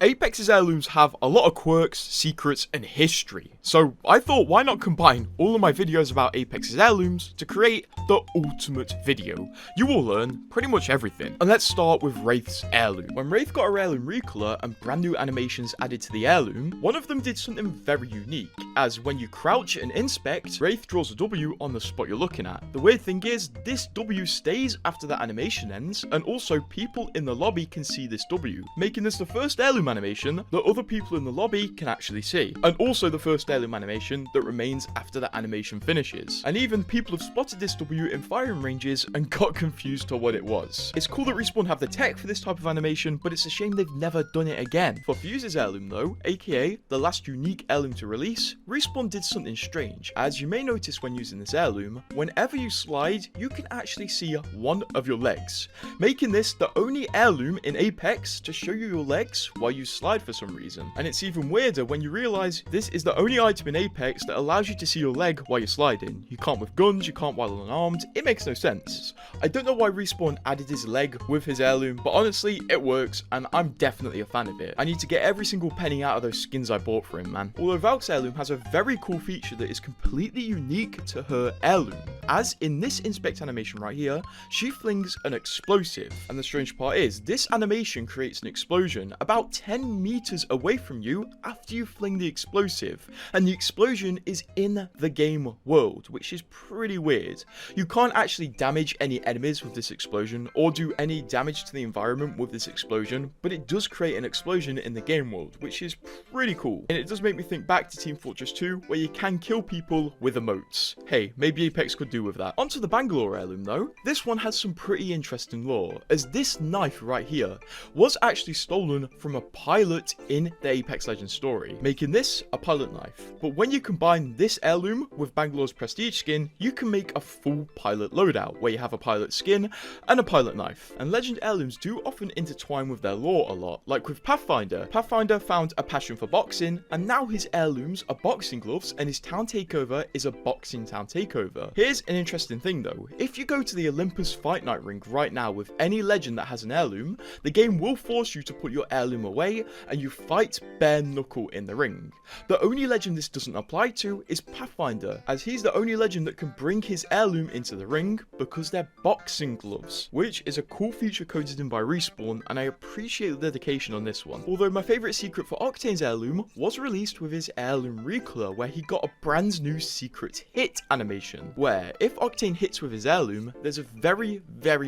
Apex's heirlooms have a lot of quirks, secrets, and history, so I thought why not combine all of my videos about Apex's heirlooms to create the ultimate video. You will learn pretty much everything. And let's start with Wraith's heirloom. When Wraith got a heirloom Recolour and brand new animations added to the heirloom, one of them did something very unique, as when you crouch and inspect, Wraith draws a W on the spot you're looking at. The weird thing is, this W stays after the animation ends, and also people in the lobby can see this W, making this the first heirloom animation that other people in the lobby can actually see, and also the first heirloom animation that remains after the animation finishes. And even people have spotted this W in firing ranges and got confused to what it was. It's cool that Respawn have the tech for this type of animation, but it's a shame they've never done it again. For Fuse's heirloom though, aka the last unique heirloom to release, Respawn did something strange. As you may notice when using this heirloom, whenever you slide, you can actually see one of your legs, making this the only heirloom in Apex to show you your legs while you slide for some reason. And it's even weirder when you realize this is the only item in Apex that allows you to see your leg while you're sliding. You can't with guns, you can't while unarmed. It makes no sense. I don't know why Respawn added his leg with his heirloom, but honestly, it works, and I'm definitely a fan of it. I need to get every single penny out of those skins I bought for him, man. Although Valk's heirloom has a very cool feature that is completely unique to her heirloom. As in this inspect animation right here, she flings an explosive. And the strange part is, this animation creates an explosion about 10 meters away from you after you fling the explosive. And the explosion is in the game world, which is pretty weird. You can't actually damage any enemies with this explosion, or do any damage to the environment with this explosion, but it does create an explosion in the game world, which is pretty cool. And it does make me think back to Team Fortress 2, where you can kill people with emotes. Hey, maybe Apex could do with that. Onto the Bangalore heirloom though. This one has some pretty interesting lore, as this knife right here was actually stolen from a pilot in the Apex Legends story, making this a pilot knife. But when you combine this heirloom with Bangalore's prestige skin, you can make a full pilot loadout, where you have a pilot skin and a pilot knife. And legend heirlooms do often intertwine with their lore a lot, like with Pathfinder. Pathfinder found a passion for boxing, and now his heirlooms are boxing gloves, and his town takeover is a boxing town takeover. Here's an interesting thing though. If you go to the Olympus Fight Night ring right now with any legend that has an heirloom, the game will force you to put your heirloom away, and you fight bare knuckle in the ring. The only legend this doesn't apply to is Pathfinder, as he's the only legend that can bring his heirloom into the ring because they're boxing gloves, which is a cool feature coded in by Respawn, and I appreciate the dedication on this one. Although my favourite secret for Octane's heirloom was released with his heirloom Recolour, where he got a brand new secret hit animation, where if Octane hits with his heirloom, there's a very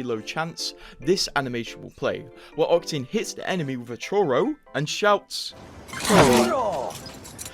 low chance this animation will play, where Octane hits the enemy with a choro and shouts, "Choro!"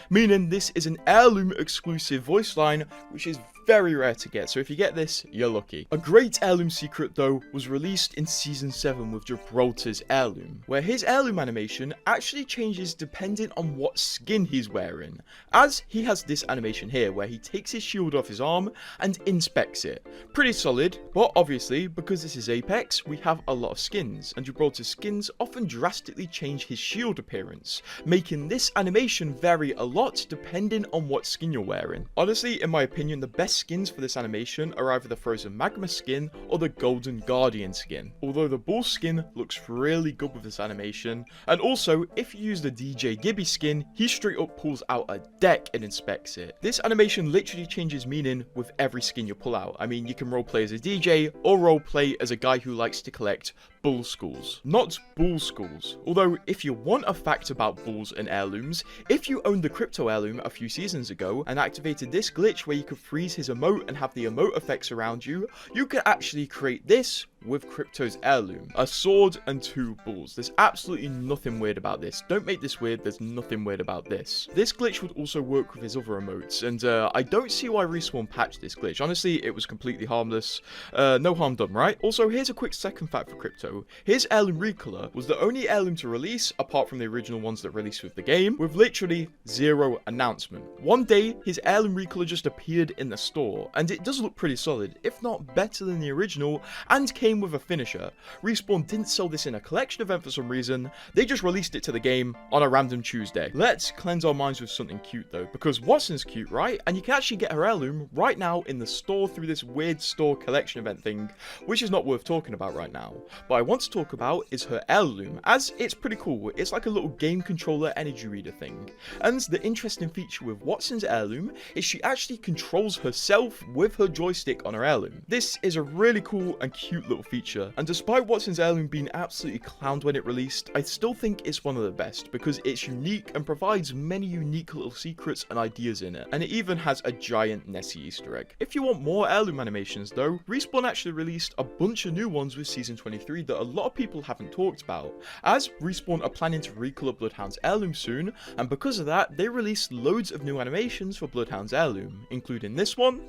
Meaning this is an heirloom exclusive voice line, which is very rare to get, so if you get this, you're lucky. A great heirloom secret though was released in Season 7 with Gibraltar's heirloom, where his heirloom animation actually changes depending on what skin he's wearing, as he has this animation here where he takes his shield off his arm and inspects it. Pretty solid, but obviously because this is Apex, we have a lot of skins, and Gibraltar's skins often drastically change his shield appearance, making this animation vary a lot depending on what skin you're wearing. Honestly, in my opinion, the best skins for this animation are either the Frozen Magma skin or the Golden Guardian skin, although the Bull skin looks really good with this animation. And also, if you use the DJ Gibby skin, he straight up pulls out a deck and inspects it. This animation literally changes meaning with every skin you pull out. I mean, you can roleplay as a DJ or roleplay as a guy who likes to collect bull skulls, not bull skulls. Although, if you want a fact about bulls and heirlooms, if you owned the crypto heirloom a few seasons ago and activated this glitch where you could freeze his emote and have the emote effects around you, you could actually create this with Crypto's heirloom, a sword and 2 bulls. There's absolutely nothing weird about this. Don't make this weird, there's nothing weird about this. This glitch would also work with his other emotes, and I don't see why Respawn patched this glitch. Honestly, it was completely harmless. No harm done, right? Also, here's a quick second fact for Crypto. His heirloom Recolour was the only heirloom to release, apart from the original ones that released with the game, with literally 0 announcement. One day, his heirloom Recolour just appeared in the store, and it does look pretty solid, if not better than the original, and came came with a finisher. Respawn didn't sell this in a collection event for some reason, they just released it to the game on a random Tuesday. Let's cleanse our minds with something cute though, because Watson's cute, right? And you can actually get her heirloom right now in the store through this weird store collection event thing, which is not worth talking about right now. What I want to talk about is her heirloom, as it's pretty cool. It's like a little game controller energy reader thing. And the interesting feature with Watson's heirloom is she actually controls herself with her joystick on her heirloom. This is a really cool and cute little feature, and despite Watson's heirloom being absolutely clowned when it released, I still think it's one of the best because it's unique and provides many unique little secrets and ideas in it, and it even has a giant Nessie Easter egg. If you want more heirloom animations though, Respawn actually released a bunch of new ones with Season 23 that a lot of people haven't talked about, as Respawn are planning to recolor Bloodhound's heirloom soon, and because of that, they released loads of new animations for Bloodhound's heirloom, including this one,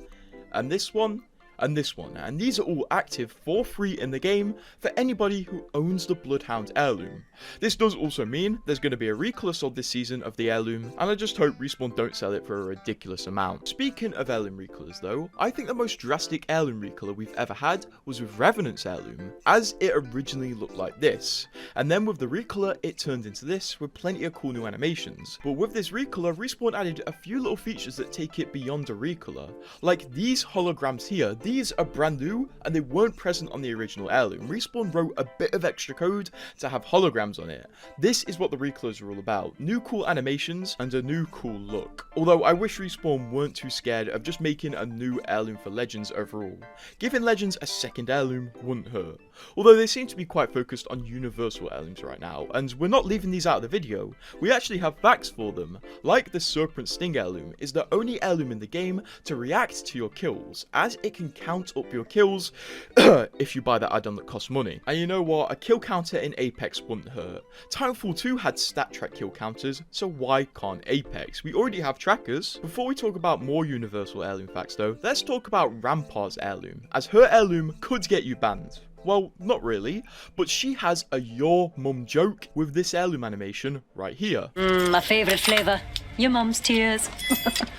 and this one, and this one, and these are all active for free in the game for anybody who owns the Bloodhound heirloom. This does also mean there's going to be a recolor sold this season of the heirloom, and I just hope Respawn don't sell it for a ridiculous amount. Speaking of heirloom recolors though, I think the most drastic heirloom recolor we've ever had was with Revenant's heirloom, as it originally looked like this, and then with the recolor it turned into this with plenty of cool new animations. But with this recolor, Respawn added a few little features that take it beyond a recolor, like these holograms here. These are brand new and they weren't present on the original heirloom. Respawn wrote a bit of extra code to have holograms on it. This is what the recolors are all about. New cool animations and a new cool look. Although I wish Respawn weren't too scared of just making a new heirloom for Legends overall. Giving Legends a second heirloom wouldn't hurt. Although they seem to be quite focused on universal heirlooms right now, and we're not leaving these out of the video. We actually have facts for them, like the Serpent Sting heirloom is the only heirloom in the game to react to your kills, as it can count up your kills if you buy that add-on that costs money. And you know what, a kill counter in Apex wouldn't hurt. Titanfall 2 had stat track kill counters, so why can't Apex? We already have trackers. Before we talk about more universal heirloom facts though, let's talk about Rampart's heirloom, as her heirloom could get you banned. Well, not really, but she has a your mum joke with this heirloom animation right here. My favourite flavour. Your mum's tears.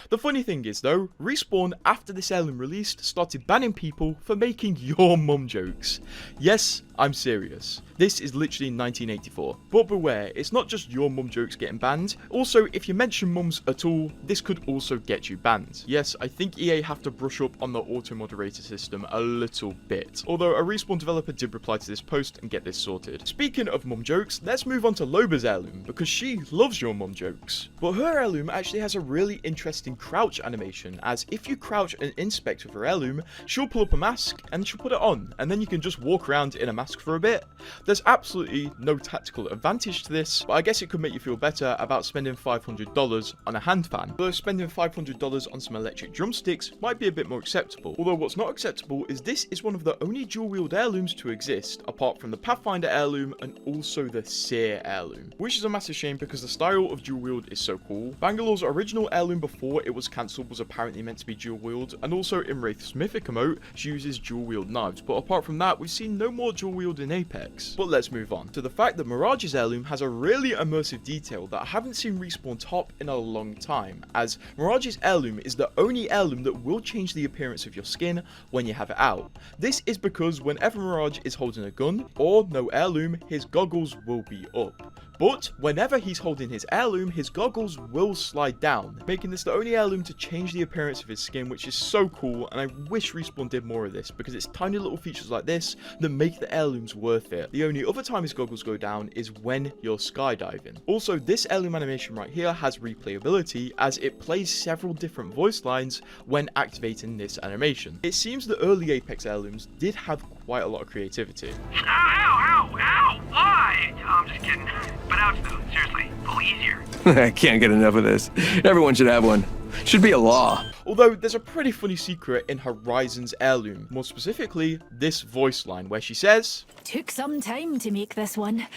The funny thing is though, Respawn after this heirloom released started banning people for making your mum jokes. Yes, I'm serious. This is literally 1984. But beware, it's not just your mum jokes getting banned. Also, if you mention mums at all, this could also get you banned. Yes, I think EA have to brush up on the auto-moderator system a little bit. Although a Respawn developer did reply to this post and get this sorted. Speaking of mum jokes, let's move on to Loba's heirloom, because she loves your mum jokes. But her heirloom actually has a really interesting crouch animation, as if you crouch and inspect with her heirloom, she'll pull up a mask and she'll put it on, and then you can just walk around in a mask for a bit. There's absolutely no tactical advantage to this, but I guess it could make you feel better about spending $500 on a hand fan. Though spending $500 on some electric drumsticks might be a bit more acceptable. Although what's not acceptable is this is one of the only dual-wield heirlooms to exist, apart from the Pathfinder heirloom and also the Seer heirloom, which is a massive shame because the style of dual-wield is so cool. Bangalore's original heirloom before it was cancelled was apparently meant to be dual-wield, and also in Wraith's mythic emote, she uses dual-wield knives, but apart from that, we've seen no more dual-wield in Apex. But let's move on to the fact that Mirage's heirloom has a really immersive detail that I haven't seen Respawn top in a long time, as Mirage's heirloom is the only heirloom that will change the appearance of your skin when you have it out. This is because whenever Mirage is holding a gun or no heirloom, his goggles will be up. But whenever he's holding his heirloom, his goggles will slide down, making this the only heirloom to change the appearance of his skin, which is so cool, and I wish Respawn did more of this, because it's tiny little features like this that make the heirlooms worth it. The only other time his goggles go down is when you're skydiving. Also, this heirloom animation right here has replayability, as it plays several different voice lines when activating this animation. It seems the early Apex heirlooms did have quite a lot of creativity. Ow, ow, ow, ow, why? I'm just kidding. But ouch though, seriously, a little easier. I can't get enough of this. Everyone should have one. Should be a law. Although there's a pretty funny secret in Horizon's heirloom, more specifically this voice line where she says, Took some time to make this one.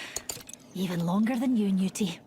Even longer than you, Newty.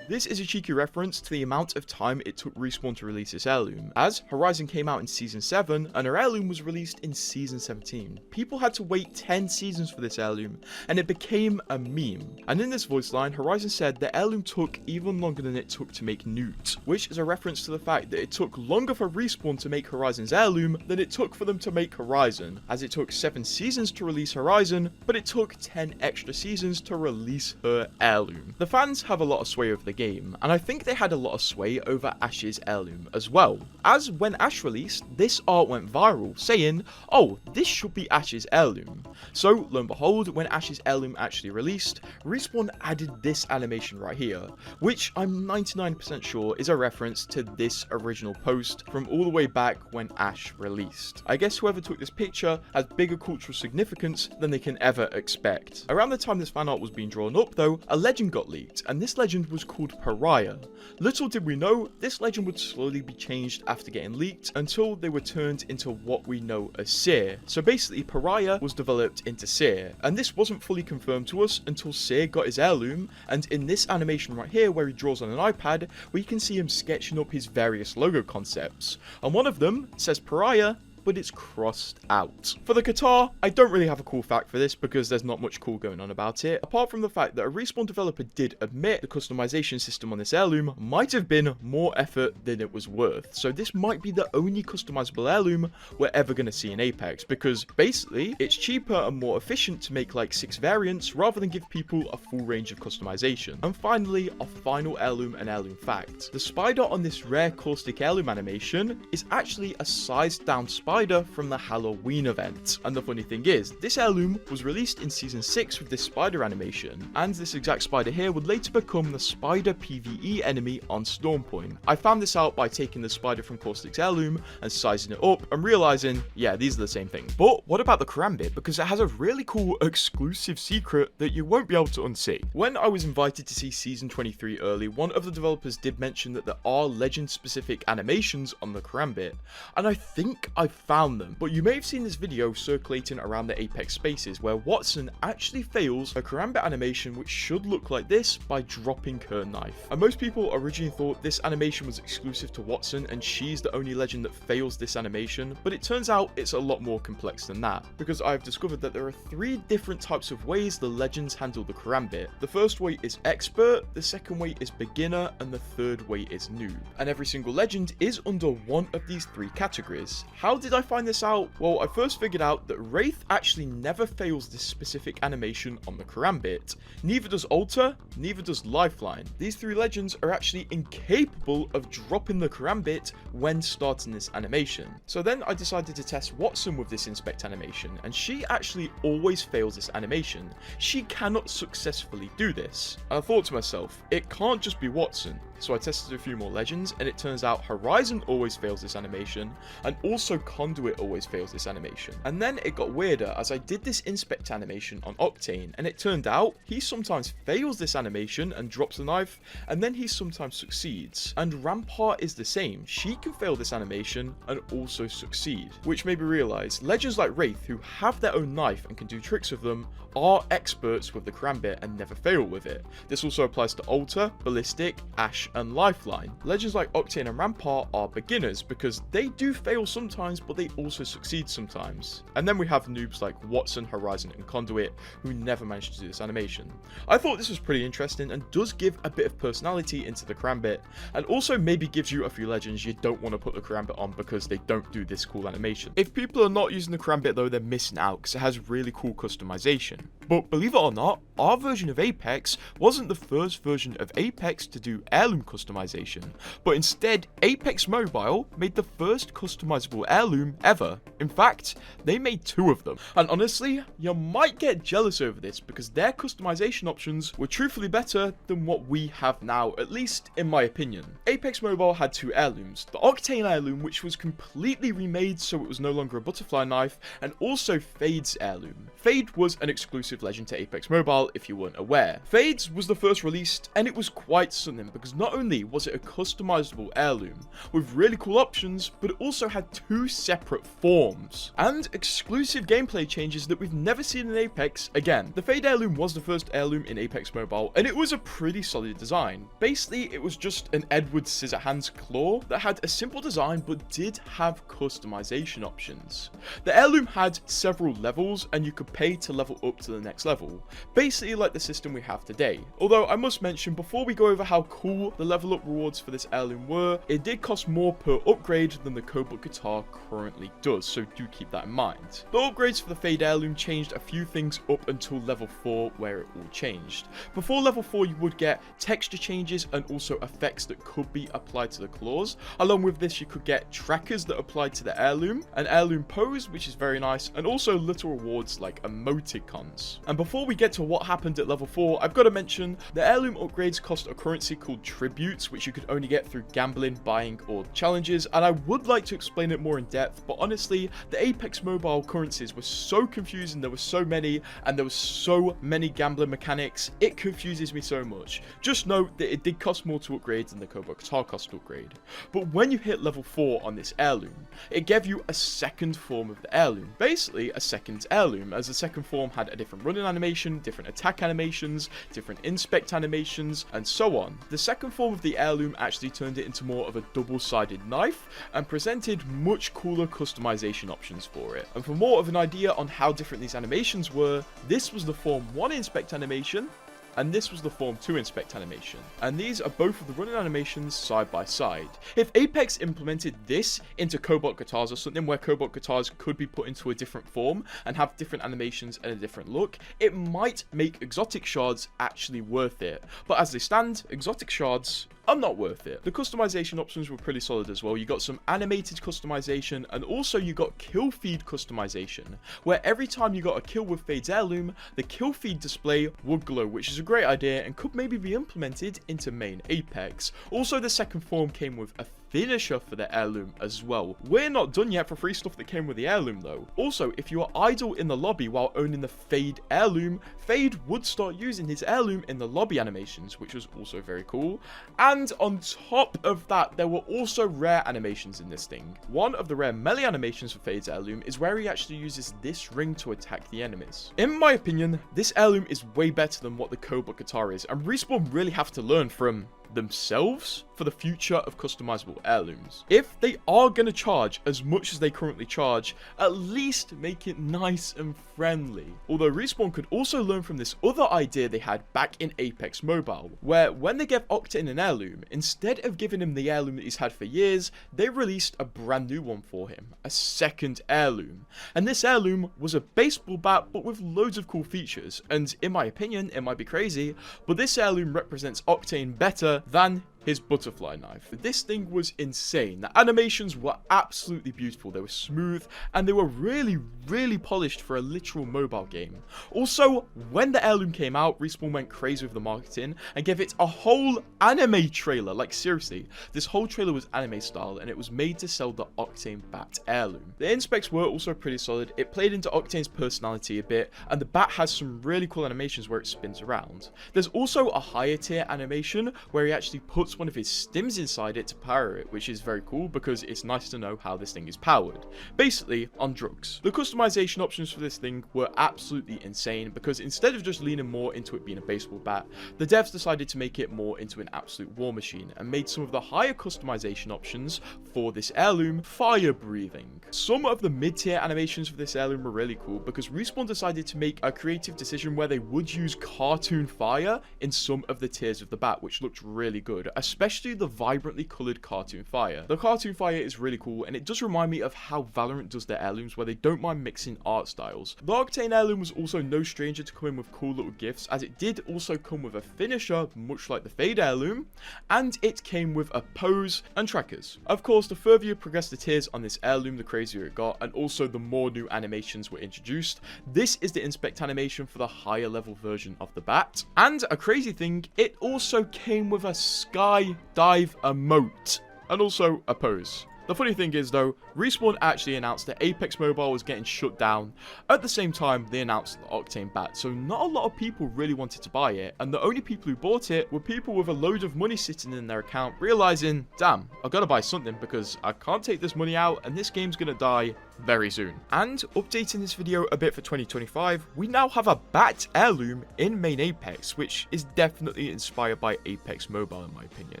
This is a cheeky reference to the amount of time it took Respawn to release this heirloom, as Horizon came out in Season 7 and her heirloom was released in Season 17. People had to wait 10 seasons for this heirloom, and it became a meme. And in this voice line, Horizon said the heirloom took even longer than it took to make Newt, which is a reference to the fact that it took longer for Respawn to make Horizon's heirloom than it took for them to make Horizon, as it took 7 seasons to release Horizon, but it took 10 extra seasons to release her heirloom. The fans have a lot of sway over the game, and I think they had a lot of sway over Ash's heirloom as well, as when Ash released, this art went viral, saying, oh, this should be Ash's heirloom. So, lo and behold, when Ash's heirloom actually released, Respawn added this animation right here, which I'm 99% sure is a reference to this original post from all the way back when Ash released. I guess whoever took this picture has bigger cultural significance than they can ever expect. Around the time this fan art was being drawn up though, a legend got leaked, and this legend was called Pariah. Little did we know, this legend would slowly be changed after getting leaked until they were turned into what we know as Seer. So basically Pariah was developed into Seer, and this wasn't fully confirmed to us until Seer got his heirloom, and in this animation right here where he draws on an iPad, we can see him sketching up his various logo concepts, and one of them says Pariah, but it's crossed out. For the guitar, I don't really have a cool fact for this because there's not much cool going on about it, apart from the fact that a Respawn developer did admit the customization system on this heirloom might have been more effort than it was worth, so this might be the only customizable heirloom we're ever going to see in Apex, because basically it's cheaper and more efficient to make like 6 variants rather than give people a full range of customization. And finally, our final heirloom and heirloom fact. The spider on this rare caustic heirloom animation is actually a sized down spider from the Halloween event. And the funny thing is, this heirloom was released in Season 6 with this spider animation, and this exact spider here would later become the spider PvE enemy on Stormpoint. I found this out by taking the spider from Caustic's heirloom and sizing it up and realizing, yeah, these are the same thing. But what about the Karambit? Because it has a really cool exclusive secret that you won't be able to unsee. When I was invited to see Season 23 early, one of the developers did mention that there are legend specific animations on the Karambit, and I think I found them, but you may have seen this video circulating around the Apex spaces where Watson actually fails a Karambit animation which should look like this by dropping her knife. And most people originally thought this animation was exclusive to Watson and she's the only legend that fails this animation, but it turns out it's a lot more complex than that, because I've discovered that there are 3 different types of ways the legends handle the Karambit. The first way is expert, the second way is beginner, and the third way is noob. And every single legend is under one of these 3 categories. How did I find this out? Well, I first figured out that Wraith actually never fails this specific animation on the Karambit. Neither does Alter, neither does Lifeline. These 3 legends are actually incapable of dropping the Karambit when starting this animation. So then I decided to test Watson with this inspect animation, and she actually always fails this animation. She cannot successfully do this. And I thought to myself, it can't just be Watson. So I tested a few more legends, and it turns out Horizon always fails this animation, and also Conduit always fails this animation. And then it got weirder as I did this inspect animation on Octane, and it turned out he sometimes fails this animation and drops the knife, and then he sometimes succeeds. And Rampart is the same. She can fail this animation and also succeed, which made me realize legends like Wraith, who have their own knife and can do tricks with them, are experts with the Karambit and never fail with it. This also applies to Alter, Ballistic, Ash, and Lifeline. Legends like Octane and Rampart are beginners because they do fail sometimes, but they also succeed sometimes. And then we have noobs like Watson, Horizon, and Conduit who never managed to do this animation. I thought this was pretty interesting and does give a bit of personality into the Karambit, and also maybe gives you a few legends you don't want to put the Karambit on because they don't do this cool animation. If people are not using the Karambit though, they're missing out because it has really cool customization. But believe it or not, our version of Apex wasn't the first version of Apex to do heirloom customization, but instead Apex Mobile made the first customizable heirloom ever. In fact, they made 2 of them. And honestly, you might get jealous over this because their customization options were truthfully better than what we have now, at least in my opinion. Apex Mobile had 2 heirlooms, the Octane heirloom, which was completely remade so it was no longer a butterfly knife, and also Fade's heirloom. Fade was an exclusive exclusive legend to Apex Mobile if you weren't aware. Fades was the first released, and it was quite something because not only was it a customizable heirloom with really cool options, but it also had 2 separate forms and exclusive gameplay changes that we've never seen in Apex again. The Fade heirloom was the first heirloom in Apex Mobile, and it was a pretty solid design. Basically, it was just an Edward Scissorhands claw that had a simple design but did have customization options. The heirloom had several levels, and you could pay to level up to the next level, basically like the system we have today. Although I must mention, before we go over how cool the level up rewards for this heirloom were, it did cost more per upgrade than the Cobalt guitar currently does, so do keep that in mind. The upgrades for the Fade heirloom changed a few things up until level 4, where it all changed. Before level 4, you would get texture changes and also effects that could be applied to the claws. Along with this, you could get trackers that applied to the heirloom, an heirloom pose, which is very nice, and also little rewards like emoticons. And before we get to what happened at level 4, I've got to mention the heirloom upgrades cost a currency called tributes, which you could only get through gambling, buying, or challenges, and I would like to explain it more in depth, but honestly, the Apex Mobile currencies were so confusing, there were so many, and there was so many gambling mechanics, it confuses me so much. Just note that it did cost more to upgrade than the Cobalt guitar cost to upgrade. But when you hit level 4 on this heirloom, it gave you a second form of the heirloom, basically a second heirloom, as the second form had a different running animation, different attack animations, different inspect animations, and so on. The second form of the heirloom actually turned it into more of a double-sided knife and presented much cooler customization options for it. And for more of an idea on how different these animations were, this was the Form 1 inspect animation, and this was the Form 2 inspect animation. And these are both of the running animations side by side. If Apex implemented this into Cobalt guitars or something where Cobalt guitars could be put into a different form and have different animations and a different look, it might make exotic shards actually worth it. But as they stand, exotic shards are not worth it. The customization options were pretty solid as well. You got some animated customization, and also you got kill feed customization, where every time you got a kill with Fade's heirloom, the kill feed display would glow, which is a great idea and could maybe be implemented into main Apex. Also, the second form came with a finisher for the heirloom as well. We're not done yet for free stuff that came with the heirloom though. Also, if you are idle in the lobby while owning the Fade heirloom, Fade would start using his heirloom in the lobby animations, which was also very cool. And on top of that, there were also rare animations in this thing. One of the rare melee animations for Fade's heirloom is where he actually uses this ring to attack the enemies. In my opinion, this heirloom is way better than what the Cobalt guitar is, and Respawn really have to learn from themselves for the future of customizable heirlooms. If they are going to charge as much as they currently charge, at least make it nice and friendly. Although Respawn could also learn from this other idea they had back in Apex Mobile, where when they gave Octane an heirloom, instead of giving him the heirloom that he's had for years, they released a brand new one for him, a second heirloom. And this heirloom was a baseball bat but with loads of cool features, and in my opinion, it might be crazy, but this heirloom represents Octane better than his butterfly knife. This thing was insane. The animations were absolutely beautiful. They were smooth and they were really polished for a literal mobile game. Also, when the heirloom came out, Respawn went crazy with the marketing and gave it a whole anime trailer. Like seriously, this whole trailer was anime style and it was made to sell the Octane bat heirloom. The inspects were also pretty solid. It played into Octane's personality a bit, and the bat has some really cool animations where it spins around. There's also a higher tier animation where he actually puts one of his stims inside it to power it, which is very cool because it's nice to know how this thing is powered. Basically, on drugs. The customization options for this thing were absolutely insane because instead of just leaning more into it being a baseball bat, the devs decided to make it more into an absolute war machine and made some of the higher customization options for this heirloom fire breathing. Some of the mid-tier animations for this heirloom were really cool because Respawn decided to make a creative decision where they would use cartoon fire in some of the tiers of the bat, which looked really good, especially the vibrantly coloured cartoon fire. The cartoon fire is really cool and it does remind me of how Valorant does their heirlooms, where they don't mind mixing art styles. The Octane heirloom was also no stranger to coming with cool little gifts, as it did also come with a finisher much like the Fade heirloom, and it came with a pose and trackers. Of course, the further you progress the tiers on this heirloom, the crazier it got, and also the more new animations were introduced. This is the inspect animation for the higher level version of the bat, and a crazy thing, it also came with a sky dive emote and also a pose. The funny thing is though, Respawn actually announced that Apex Mobile was getting shut down. At the same time, they announced the Octane bat, so not a lot of people really wanted to buy it, and the only people who bought it were people with a load of money sitting in their account, realizing, damn, I've got to buy something because I can't take this money out and this game's gonna die very soon. And updating this video a bit for 2025, we now have a bat heirloom in main Apex, which is definitely inspired by Apex Mobile in my opinion.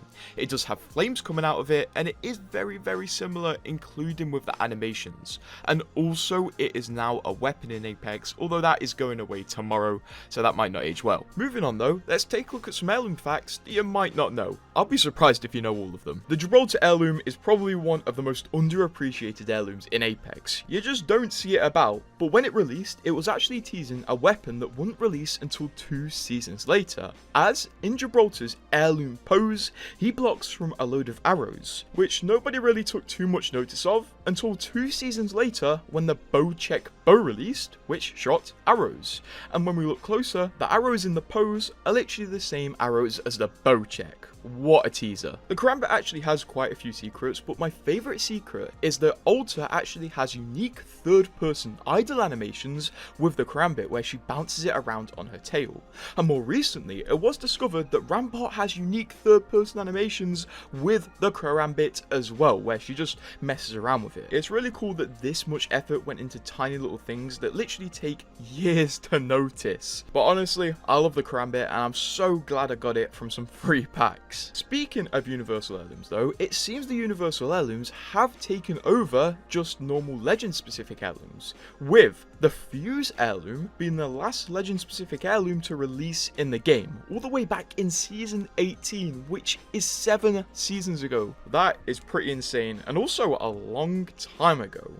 It does have flames coming out of it, and it is very similar, including with the animations. And also it is now a weapon in Apex, although that is going away tomorrow, so that might not age well. Moving on though, let's take a look at some heirloom facts that you might not know. I'll be surprised if you know all of them. The Gibraltar heirloom is probably one of the most underappreciated heirlooms in Apex. You just don't see it about, but when it released, it was actually teasing a weapon that wouldn't release until 2 seasons later, as in Gibraltar's heirloom pose, he blocks from a load of arrows, which nobody really took too much notice of until 2 seasons later when the bow check bow released, which shot arrows. And when we look closer, the arrows in the pose are literally the same arrows as the bow check. What a teaser. The Karambit actually has quite a few secrets, but my favourite secret is that Alta actually has unique third-person idle animations with the Karambit where she bounces it around on her tail. And more recently, it was discovered that Rampart has unique third-person animations with the Karambit as well, where she just messes around with it. It's really cool that this much effort went into tiny little things that literally take years to notice. But honestly, I love the Karambit and I'm so glad I got it from some free packs. Speaking of Universal Heirlooms though, it seems the Universal Heirlooms have taken over just normal Legend specific heirlooms, with the Fuse Heirloom being the last Legend specific heirloom to release in the game, all the way back in Season 18, which is 7 seasons ago. That is pretty insane, and also a long time ago.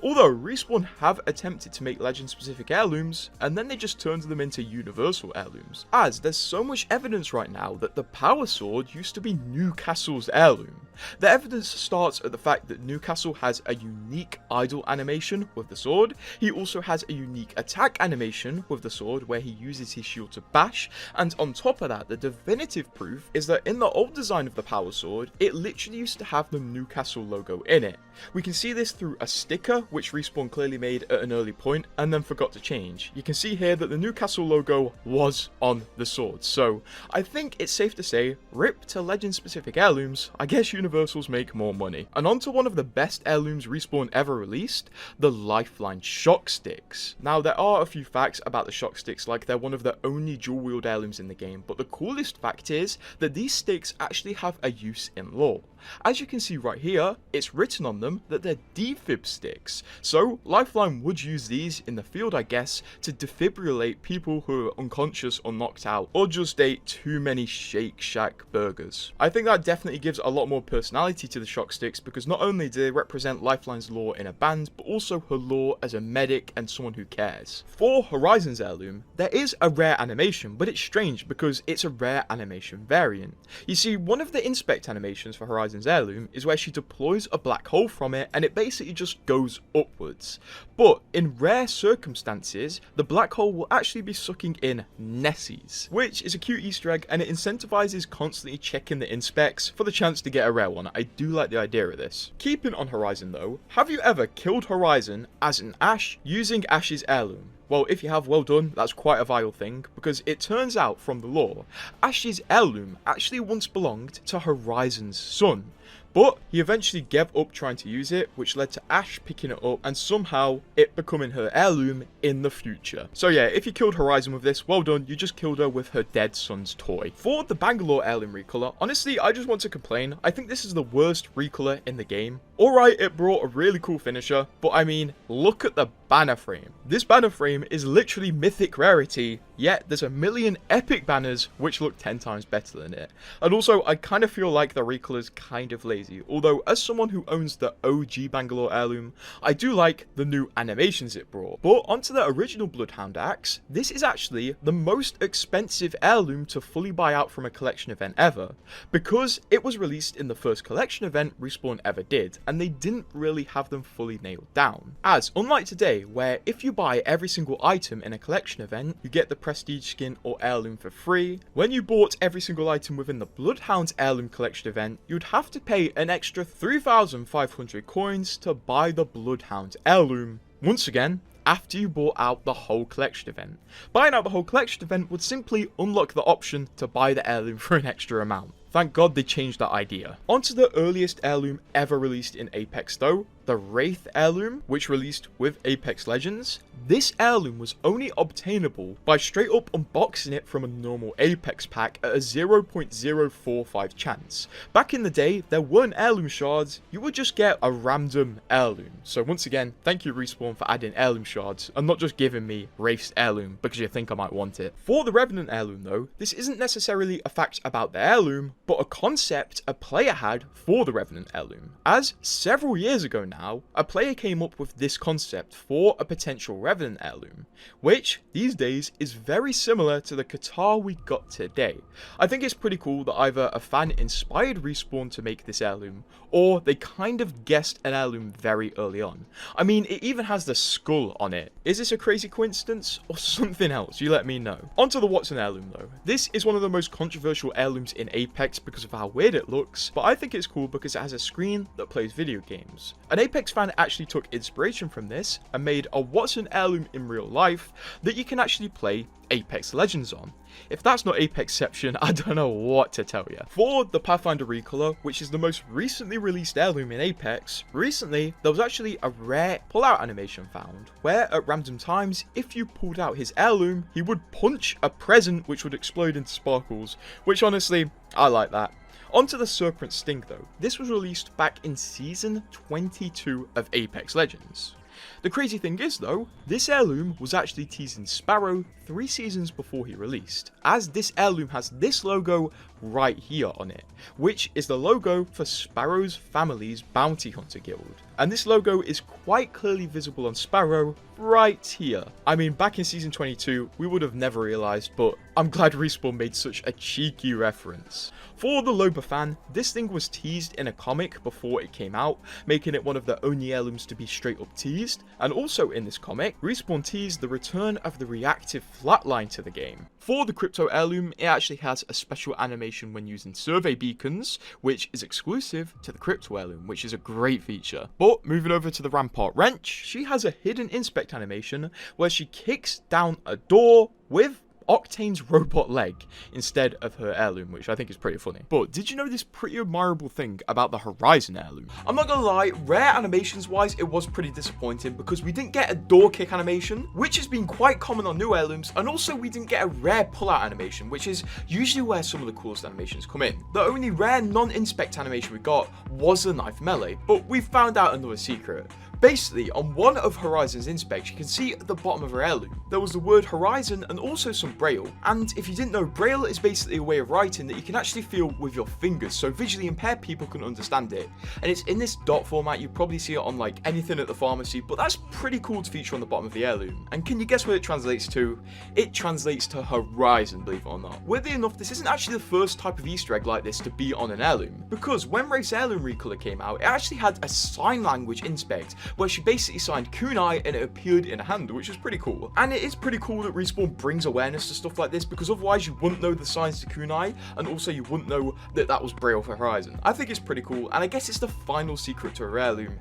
Although Respawn have attempted to make Legend specific heirlooms, and then they just turned them into Universal Heirlooms, as there's so much evidence right now that the Power Sword used to be Newcastle's heirloom. The evidence starts at the fact that Newcastle has a unique idle animation with the sword. He also has a unique attack animation with the sword where he uses his shield to bash, and on top of that, the definitive proof is that in the old design of the Power Sword, it literally used to have the Newcastle logo in it. We can see this through a sticker which Respawn clearly made at an early point and then forgot to change. You can see here that the Newcastle logo was on the sword, so I think it's safe to say, rip to Legend specific heirlooms, I guess Universals make more money. And on to one of the best heirlooms Respawn ever released, the Lifeline Shock Sticks. Now there are a few facts about the Shock Sticks, like they're one of the only dual wield heirlooms in the game, but the coolest fact is that these sticks actually have a use in lore. As you can see right here, it's written on them that they're defib sticks, so Lifeline would use these in the field I guess to defibrillate people who are unconscious or knocked out, or just ate too many Shake Shack burgers. I think that definitely gives a lot more personality to the Shock Sticks, because not only do they represent Lifeline's lore in a band, but also her lore as a medic and someone who cares. For Horizon's heirloom, there is a rare animation, but it's strange because it's a rare animation variant. You see, one of the inspect animations for Horizon's heirloom is where she deploys a black hole from it and it basically just goes upwards. But in rare circumstances, the black hole will actually be sucking in Nessies, which is a cute Easter egg and it incentivizes constantly checking the inspects for the chance to get a rare one. I do like the idea of this. Keeping on Horizon though, have you ever killed Horizon as an Ash using Ash's heirloom? Well, if you have, well done, that's quite a vile thing, because it turns out from the lore, Ash's heirloom actually once belonged to Horizon's son. But he eventually gave up trying to use it, which led to Ash picking it up and somehow it becoming her heirloom in the future. So yeah, if you killed Horizon with this, well done, you just killed her with her dead son's toy. For the Bangalore heirloom Recolour, honestly, I just want to complain. I think this is the worst Recolour in the game. Alright, it brought a really cool finisher, but I mean, look at the banner frame. This banner frame is literally mythic rarity, yet there's a million epic banners which look 10 times better than it. And also, I kind of feel like the Recolour's kind of lazy, although as someone who owns the OG Bangalore heirloom, I do like the new animations it brought. But onto the original Bloodhound axe, this is actually the most expensive heirloom to fully buy out from a collection event ever, because it was released in the first collection event Respawn ever did, and they didn't really have them fully nailed down. As, unlike today, where if you buy every single item in a collection event, you get the prestige skin or heirloom for free, when you bought every single item within the Bloodhound's heirloom collection event, you'd have to pay pay an extra 3,500 coins to buy the Bloodhound Heirloom. Once again, after you bought out the whole collection event. Buying out the whole collection event would simply unlock the option to buy the heirloom for an extra amount. Thank God they changed that idea. Onto the earliest heirloom ever released in Apex though, the Wraith Heirloom, which released with Apex Legends. This heirloom was only obtainable by straight up unboxing it from a normal Apex pack at a 0.045 chance. Back in the day, there weren't heirloom shards, you would just get a random heirloom. So once again, thank you Respawn for adding heirloom shards and not just giving me Wraith's heirloom because you think I might want it. For the Revenant heirloom though, this isn't necessarily a fact about the heirloom, but a concept a player had for the Revenant heirloom. As several years ago now, a player came up with this concept for a potential Revenant heirloom, which these days is very similar to the Qatar we got today. I think it's pretty cool that either a fan inspired Respawn to make this heirloom, or they kind of guessed an heirloom very early on. I mean, it even has the skull on it. Is this a crazy coincidence, or something else? You let me know. Onto the Watson heirloom though. This is one of the most controversial heirlooms in Apex because of how weird it looks, but I think it's cool because it has a screen that plays video games. An Apex fan actually took inspiration from this and made a Watson heirloom in real life that you can actually play Apex Legends on. If that's not Apexception, I don't know what to tell you. For the Pathfinder Recolour, which is the most recently released heirloom in Apex, recently there was actually a rare pull-out animation found, where at random times, if you pulled out his heirloom, he would punch a present which would explode into sparkles, which honestly, I like that. Onto the Serpent Sting though. This was released back in Season 22 of Apex Legends. The crazy thing is though, this heirloom was actually teased in Sparrow 3 seasons before he released, as this heirloom has this logo right here on it, which is the logo for Sparrow's family's bounty hunter guild. And this logo is quite clearly visible on Sparrow right here. I mean, back in Season 22, we would have never realized, but I'm glad Respawn made such a cheeky reference. For the Loba fan, this thing was teased in a comic before it came out, making it one of the only heirlooms to be straight up teased, and also in this comic, Respawn teased the return of the reactive flatline to the game. For the Crypto heirloom, it actually has a special animation when using survey beacons, which is exclusive to the Crypto heirloom, which is a great feature. But moving over to the Rampart Wrench, she has a hidden inspect animation where she kicks down a door with Octane's robot leg instead of her heirloom, which I think is pretty funny. But did you know this pretty admirable thing about the Horizon heirloom? I'm not gonna lie, rare animations wise, it was pretty disappointing because we didn't get a door kick animation, which has been quite common on new heirlooms, and also we didn't get a rare pull-out animation, which is usually where some of the coolest animations come in. The only rare non-inspect animation we got was the knife melee, but we found out another secret. Basically, on one of Horizon's inspects, you can see at the bottom of her heirloom, there was the word Horizon and also some Braille. And if you didn't know, Braille is basically a way of writing that you can actually feel with your fingers, so visually impaired people can understand it. And it's in this dot format, you probably see it on like anything at the pharmacy, but that's pretty cool to feature on the bottom of the heirloom. And can you guess what it translates to? It translates to Horizon, believe it or not. Weirdly enough, this isn't actually the first type of Easter egg like this to be on an heirloom, because when Wraith's Heirloom Recolour came out, it actually had a sign language inspect, where she basically signed kunai and it appeared in a hand, which was pretty cool. And it is pretty cool that Respawn brings awareness to stuff like this, because otherwise you wouldn't know the signs to kunai, and also you wouldn't know that that was Braille for Horizon. I think it's pretty cool, and I guess it's the final secret to her heirloom.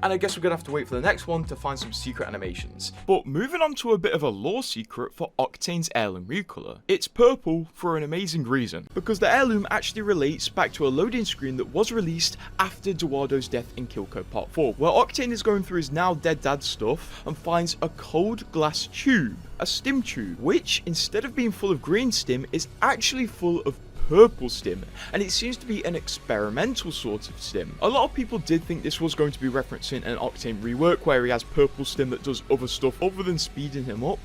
And I guess we're gonna have to wait for the next one to find some secret animations. But moving on to a bit of a lore secret for Octane's Heirloom Recolour. It's purple for an amazing reason, because the heirloom actually relates back to a loading screen that was released after Duardo's death in Kill Code Part 4, where Octane is going through his now dead dad's stuff and finds a cold glass tube, a stim tube, which instead of being full of green stim is actually full of purple stim, and it seems to be an experimental sort of stim. A lot of people did think this was going to be referencing an Octane rework where he has purple stim that does other stuff other than speeding him up,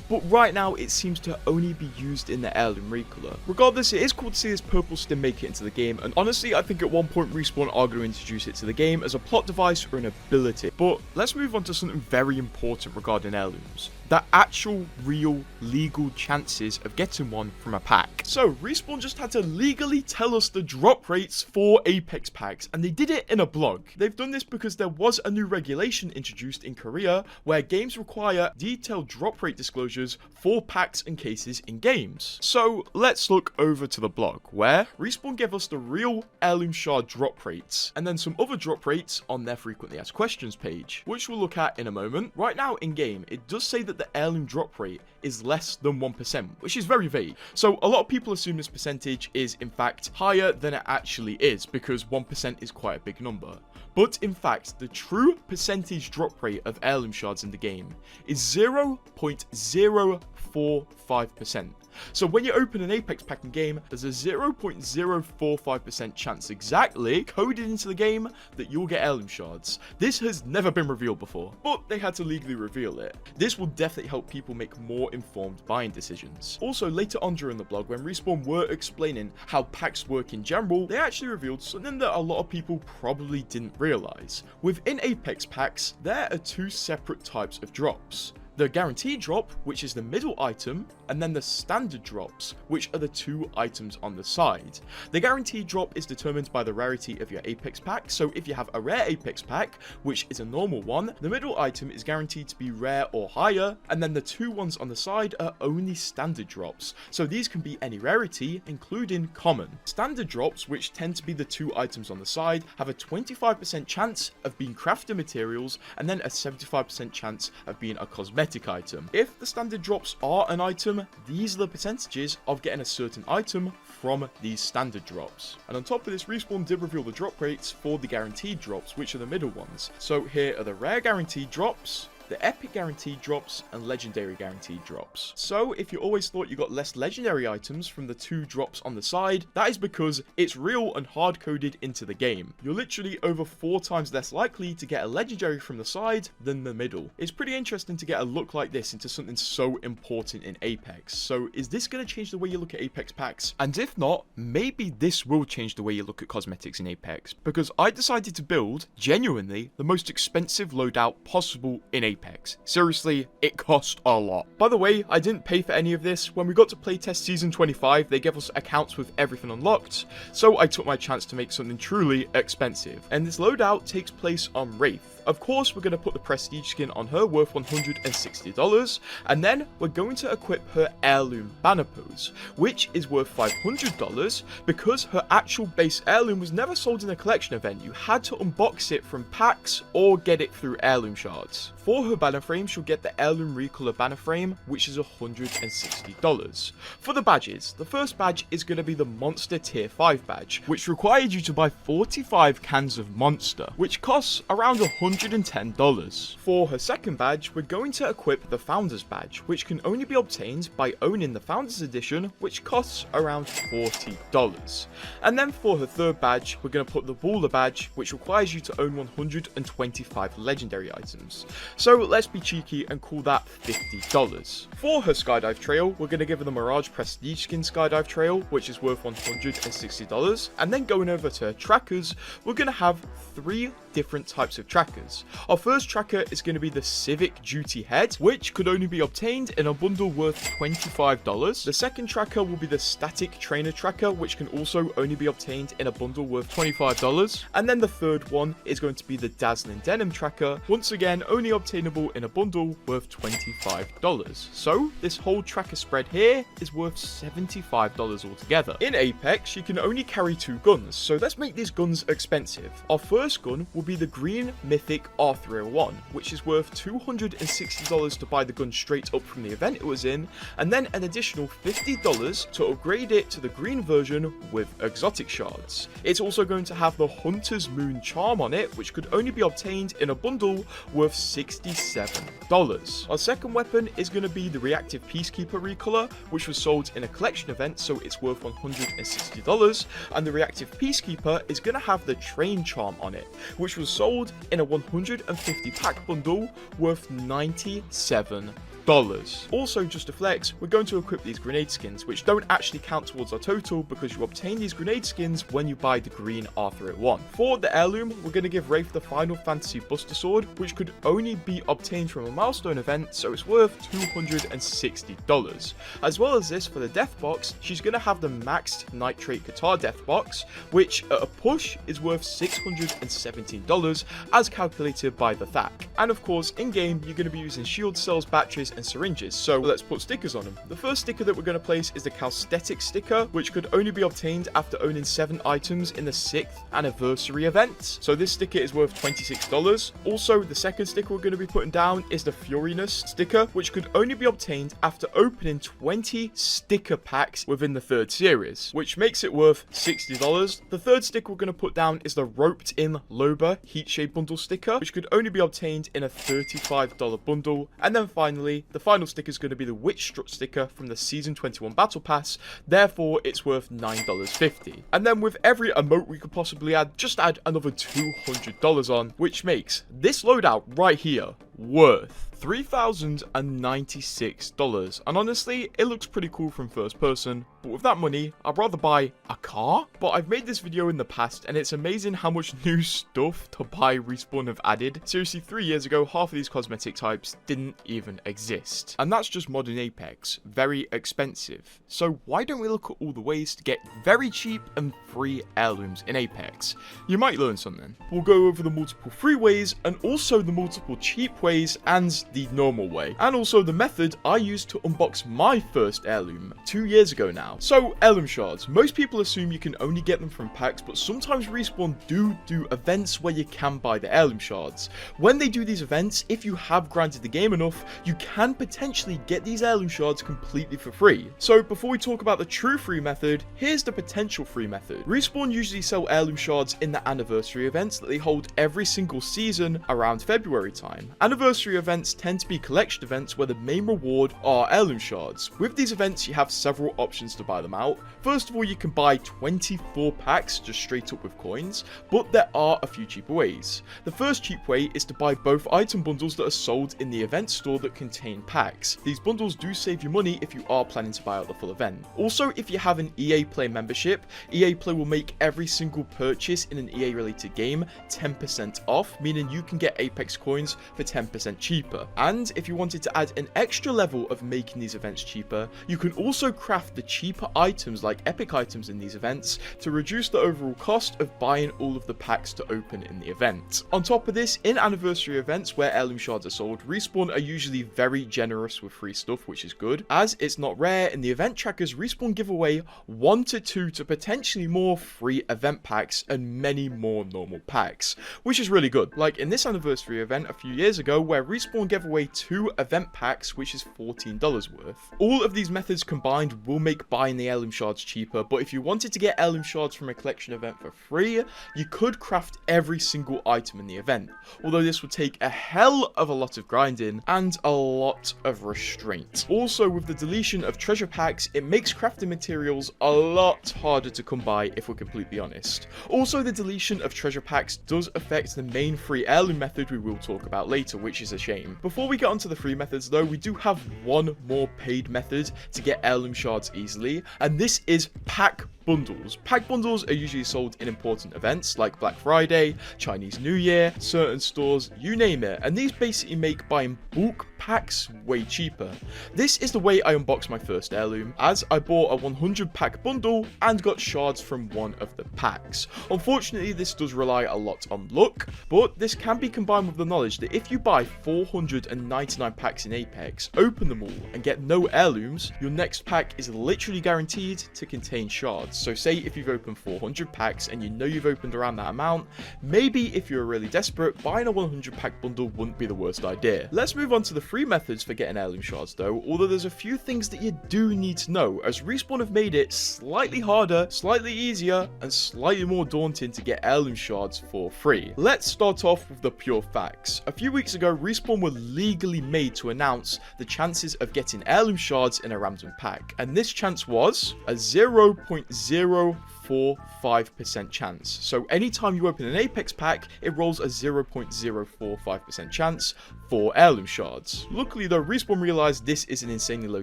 but right now it seems to only be used in the Heirloom Recolour. Regardless, it is cool to see this purple stim make it into the game, and honestly I think at one point Respawn are going to introduce it to the game as a plot device or an ability. But let's move on to something very important regarding heirlooms. the actual, real, legal chances of getting one from a pack. So, Respawn just had to legally tell us the drop rates for Apex packs, and they did it in a blog. They've done this because there was a new regulation introduced in Korea where games require detailed drop rate disclosures for packs and cases in games. So, let's look over to the blog where Respawn gave us the real Heirloom shard drop rates, and then some other drop rates on their frequently asked questions page, which we'll look at in a moment. Right now in game, it does say that the Heirloom drop rate is less than 1%, which is very vague. So a lot of people assume this percentage is in fact higher than it actually is, because 1% is quite a big number. But in fact, the true percentage drop rate of Heirloom shards in the game is 0.045%. So when you open an Apex pack in game, there's a 0.045% chance exactly coded into the game that you'll get Heirloom shards. This has never been revealed before, but they had to legally reveal it. This will definitely help people make more informed buying decisions. Also, later on during the blog, when Respawn were explaining how packs work in general, they actually revealed something that a lot of people probably didn't realize. Within Apex packs, there are two separate types of drops. The guaranteed drop, which is the middle item, and then the standard drops, which are the two items on the side. The guaranteed drop is determined by the rarity of your Apex pack, so if you have a rare Apex pack, which is a normal one, the middle item is guaranteed to be rare or higher, and then the two ones on the side are only standard drops, so these can be any rarity, including common. Standard drops, which tend to be the two items on the side, have a 25% chance of being crafted materials, and then a 75% chance of being a cosmetic item. If the standard drops are an item, these are the percentages of getting a certain item from these standard drops. And on top of this, Respawn did reveal the drop rates for the guaranteed drops, which are the middle ones. So here are the rare guaranteed drops, the epic guaranteed drops, and legendary guaranteed drops. So if you always thought you got less legendary items from the two drops on the side, that is because it's real and hard coded into the game. You're literally over 4 times less likely to get a legendary from the side than the middle. It's pretty interesting to get a look like this into something so important in Apex. So is this going to change the way you look at Apex packs? And if not, maybe this will change the way you look at cosmetics in Apex, because I decided to build, genuinely, the most expensive loadout possible in Apex. Seriously, it cost a lot. By the way, I didn't pay for any of this. When we got to playtest season 25, they gave us accounts with everything unlocked, so I took my chance to make something truly expensive. And this loadout takes place on Wraith. Of course, we're going to put the prestige skin on her worth $160, and then we're going to equip her heirloom banner pose, which is worth $500 because her actual base heirloom was never sold in a collection event. You had to unbox it from packs or get it through heirloom shards. For her banner frame, she'll get the Heirloom Recolour banner frame, which is $160. For the badges, the first badge is going to be the Monster Tier 5 badge, which required you to buy 45 cans of Monster, which costs around $110. For her second badge, we're going to equip the Founders badge, which can only be obtained by owning the Founders edition, which costs around $40. And then for her third badge, we're going to put the Baller badge, which requires you to own 125 legendary items. So let's be cheeky and call that $50. For her skydive trail, we're going to give her the Mirage Prestige Skin skydive trail, which is worth $160. And then going over to her trackers, we're going to have 3 different types of trackers. Our first tracker is going to be the Civic Duty Head, which could only be obtained in a bundle worth $25. The second tracker will be the Static Trainer tracker, which can also only be obtained in a bundle worth $25. And then the third one is going to be the Dazzling Denim tracker, once again only obtainable in a bundle worth $25. So this whole tracker spread here is worth $75 altogether. In Apex, you can only carry 2 guns, so let's make these guns expensive. Our first gun will be the Green Mythic R301, which is worth $260 to buy the gun straight up from the event it was in, and then an additional $50 to upgrade it to the green version with exotic shards. It's also going to have the Hunter's Moon charm on it, which could only be obtained in a bundle worth $67. Our second weapon is going to be the Reactive Peacekeeper Recolor, which was sold in a collection event, so it's worth $160, and the Reactive Peacekeeper is going to have the Train charm on it, which was sold in a 150 pack bundle worth $97. Also, just to flex, we're going to equip these grenade skins, which don't actually count towards our total because you obtain these grenade skins when you buy the green R301. For the heirloom, we're going to give Wraith the Final Fantasy Buster Sword, which could only be obtained from a milestone event, so it's worth $260. As well as this, for the death box, she's going to have the maxed nitrate guitar death box, which at a push is worth $617 as calculated by the THAC. And of course, in game, you're going to be using shield cells, batteries, and syringes, so let's put stickers on them. The first sticker that we're going to place is the Calisthenics sticker, which could only be obtained after owning 7 items in the 6th anniversary event. So this sticker is worth $26. Also, the second sticker we're going to be putting down is the Furiness sticker, which could only be obtained after opening 20 sticker packs within the 3rd series, which makes it worth $60. The third sticker we're going to put down is the Roped In Loba Heatshade bundle sticker, which could only be obtained in a $35 bundle. And then finally, the final sticker is going to be the Witch Strut sticker from the Season 21 Battle Pass, therefore it's worth $9.50. And then with every emote we could possibly add, just add another $200 on, which makes this loadout right here worth $3,096. And honestly, it looks pretty cool from first person, but with that money, I'd rather buy a car. But I've made this video in the past, and it's amazing how much new stuff to buy Respawn have added. Seriously, 3 years ago, half of these cosmetic types didn't even exist. And that's just modern Apex, very expensive. So why don't we look at all the ways to get very cheap and free heirlooms in Apex? You might learn something. We'll go over the multiple free ways, and also the multiple cheap ways, and the normal way, and also the method I used to unbox my first heirloom 2 years ago now. So, heirloom shards. Most people assume you can only get them from packs, but sometimes Respawn do events where you can buy the heirloom shards. When they do these events, if you have grinded the game enough, you can potentially get these heirloom shards completely for free. So before we talk about the true free method, here's the potential free method. Respawn usually sell heirloom shards in the anniversary events that they hold every single season around February time. Anniversary events tend to be collection events where the main reward are heirloom shards. With these events, you have several options to buy them out. First of all, you can buy 24 packs just straight up with coins, but there are a few cheaper ways. The first cheap way is to buy both item bundles that are sold in the event store that contain packs. These bundles do save you money if you are planning to buy out the full event. Also, if you have an EA Play membership, EA Play will make every single purchase in an EA related game 10% off, meaning you can get Apex coins for 10% cheaper. And if you wanted to add an extra level of making these events cheaper, you can also craft the cheaper items like epic items in these events to reduce the overall cost of buying all of the packs to open in the event. On top of this, in anniversary events where heirloom shards are sold, Respawn are usually very generous with free stuff, which is good, as it's not rare in the event trackers. Respawn give away 1 to 2 to potentially more free event packs and many more normal packs, which is really good. Like in this anniversary event a few years ago where Respawn gave away 2 event packs, which is $14 worth. All of these methods combined will make buying the heirloom shards cheaper, but if you wanted to get heirloom shards from a collection event for free, you could craft every single item in the event, although this would take a hell of a lot of grinding and a lot of restraint. Also, with the deletion of treasure packs, it makes crafting materials a lot harder to come by, if we're completely honest. Also, the deletion of treasure packs does affect the main free heirloom method we will talk about later, which is a shame. Before we get onto the free methods though, we do have one more paid method to get heirloom shards easily, and this is pack bundles. Pack bundles are usually sold in important events like Black Friday, Chinese New Year, certain stores, you name it, and these basically make buying bulk packs way cheaper. This is the way I unboxed my first heirloom, as I bought a 100 pack bundle and got shards from one of the packs. Unfortunately, this does rely a lot on luck, but this can be combined with the knowledge that if you buy 499 packs in Apex, open them all, and get no heirlooms, your next pack is literally guaranteed to contain shards. So say if you've opened 400 packs and you know you've opened around that amount, maybe if you're really desperate, buying a 100 pack bundle wouldn't be the worst idea. Let's move on to the free methods for getting heirloom shards though, although there's a few things that you do need to know, as Respawn have made it slightly harder, slightly easier, and slightly more daunting to get heirloom shards for free. Let's start off with the pure facts. A few weeks ago, Respawn were legally made to announce the chances of getting heirloom shards in a random pack, and this chance was a 0.05 0.045% chance. So anytime you open an Apex pack, it rolls a 0.045% chance for heirloom shards. Luckily though, Respawn realized this is an insanely low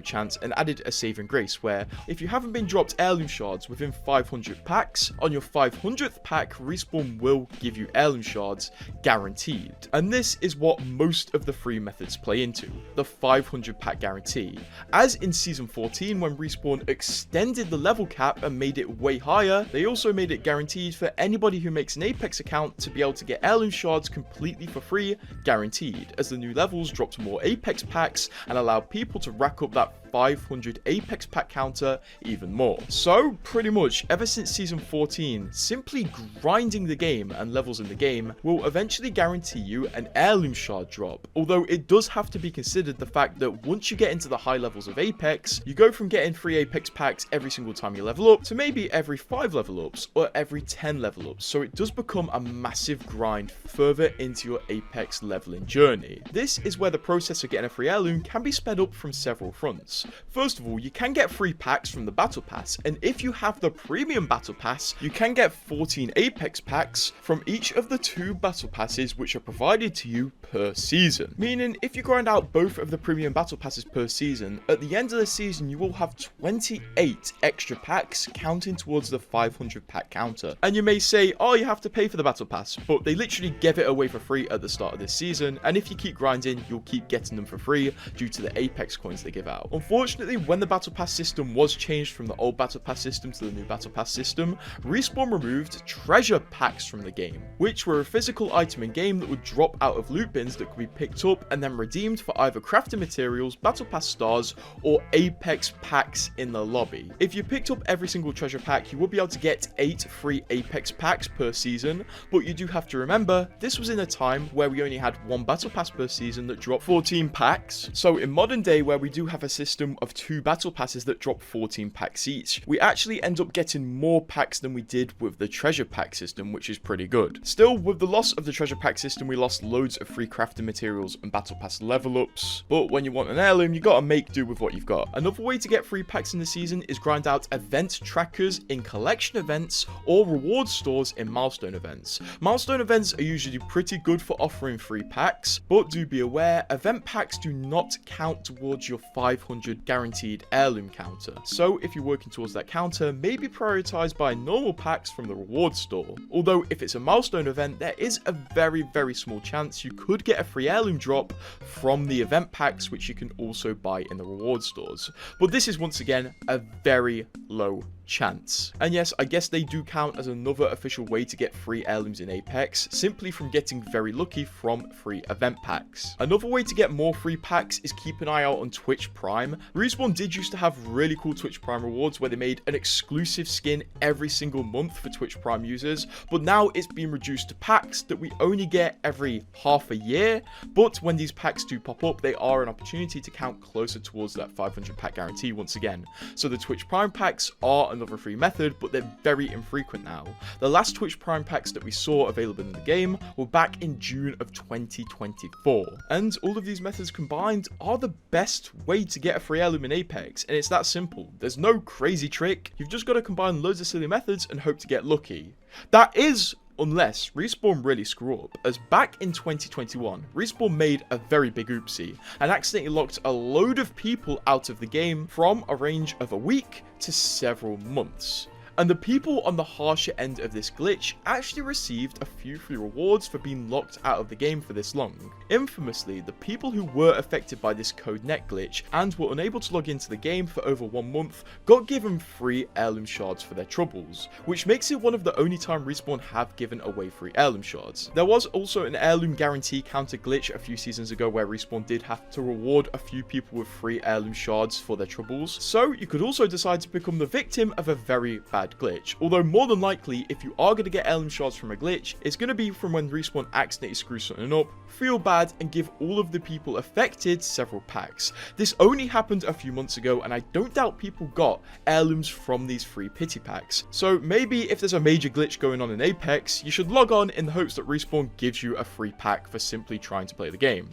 chance and added a saving grace where if you haven't been dropped heirloom shards within 500 packs, on your 500th pack, Respawn will give you heirloom shards guaranteed. And this is what most of the free methods play into, the 500 pack guarantee. As in Season 14, when Respawn extended the level cap and made it way higher, they also made it guaranteed for anybody who makes an Apex account to be able to get heirloom shards completely for free, guaranteed, as the new levels dropped more Apex packs and allowed people to rack up that 500 Apex pack counter even more. So pretty much ever since Season 14, simply grinding the game and levels in the game will eventually guarantee you an heirloom shard drop, although it does have to be considered the fact that once you get into the high levels of Apex, you go from getting free Apex packs every single time you level up to maybe every 5 level ups or every 10 level ups, so it does become a massive grind further into your Apex leveling journey. This is where the process of getting a free heirloom can be sped up from several fronts. First of all, you can get free packs from the Battle Pass, and if you have the Premium Battle Pass, you can get 14 Apex packs from each of the 2 Battle Passes which are provided to you per season. Meaning, if you grind out both of the Premium Battle Passes per season, at the end of the season you will have 28 extra packs counting towards the 500 pack counter. And you may say, oh, you have to pay for the Battle Pass, but they literally give it away for free at the start of this season, and if you keep grinding, you'll keep getting them for free due to the Apex coins they give out. Unfortunately, when the Battle Pass system was changed from the old Battle Pass system to the new Battle Pass system, Respawn removed treasure packs from the game, which were a physical item in game that would drop out of loot bins that could be picked up and then redeemed for either crafting materials, Battle Pass stars, or Apex packs in the lobby. If you picked up every single treasure pack, you would be able to get 8 free Apex packs per season, but you do have to remember, this was in a time where we only had 1 Battle Pass per season that dropped 14 packs. So in modern day, where we do have a system of 2 Battle Passes that drop 14 packs each, we actually end up getting more packs than we did with the treasure pack system, which is pretty good. Still, with the loss of the treasure pack system, we lost loads of free crafting materials and Battle Pass level ups, but when you want an heirloom, you gotta make do with what you've got. Another way to get free packs in the season is grind out event trackers in collection events or reward stores in milestone events. Milestone events are usually pretty good for offering free packs, but do be aware, event packs do not count towards your 500 guaranteed heirloom counter. So if you're working towards that counter, maybe prioritize buying normal packs from the reward store. Although if it's a milestone event, there is a very small chance you could get a free heirloom drop from the event packs, which you can also buy in the reward stores. But this is once again a very low chance. And yes, I guess they do count as another official way to get free heirlooms in Apex, simply from getting very lucky from free event packs. Another way to get more free packs is keep an eye out on Twitch Prime. Respawn did used to have really cool Twitch Prime rewards where they made an exclusive skin every single month for Twitch Prime users, but now it's been reduced to packs that we only get every half a year, but when these packs do pop up, they are an opportunity to count closer towards that 500 pack guarantee once again. So the Twitch Prime packs are another free method, but they're very infrequent now. The last Twitch Prime packs that we saw available in the game were back in June of 2024, and all of these methods combined are the best way to get a free heirloom in Apex, and it's that simple. There's no crazy trick, you've just got to combine loads of silly methods and hope to get lucky. That is, unless Respawn really screw up, as back in 2021, Respawn made a very big oopsie and accidentally locked a load of people out of the game from a range of a week to several months. And the people on the harsher end of this glitch actually received a few free rewards for being locked out of the game for this long. Infamously, the people who were affected by this code net glitch and were unable to log into the game for over 1 month got given free heirloom shards for their troubles, which makes it one of the only time Respawn have given away free heirloom shards. There was also an heirloom guarantee counter glitch a few seasons ago where Respawn did have to reward a few people with free heirloom shards for their troubles, so you could also decide to become the victim of a very bad glitch. Although more than likely, if you are going to get heirloom shards from a glitch, it's going to be from when Respawn accidentally screws something up, feel bad, and give all of the people affected several packs. This only happened a few months ago, and I don't doubt people got heirlooms from these free pity packs. So maybe if there's a major glitch going on in Apex, you should log on in the hopes that Respawn gives you a free pack for simply trying to play the game.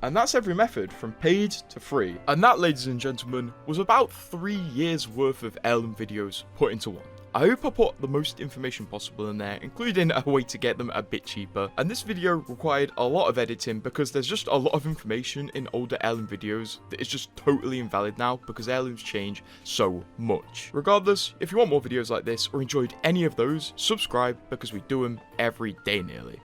And that's every method from paid to free. And that, ladies and gentlemen, was about 3 years worth of heirloom videos put into one. I hope I put the most information possible in there, including a way to get them a bit cheaper. And this video required a lot of editing because there's just a lot of information in older heirloom videos that is just totally invalid now because heirlooms change so much. Regardless, if you want more videos like this or enjoyed any of those, subscribe because we do them every day nearly.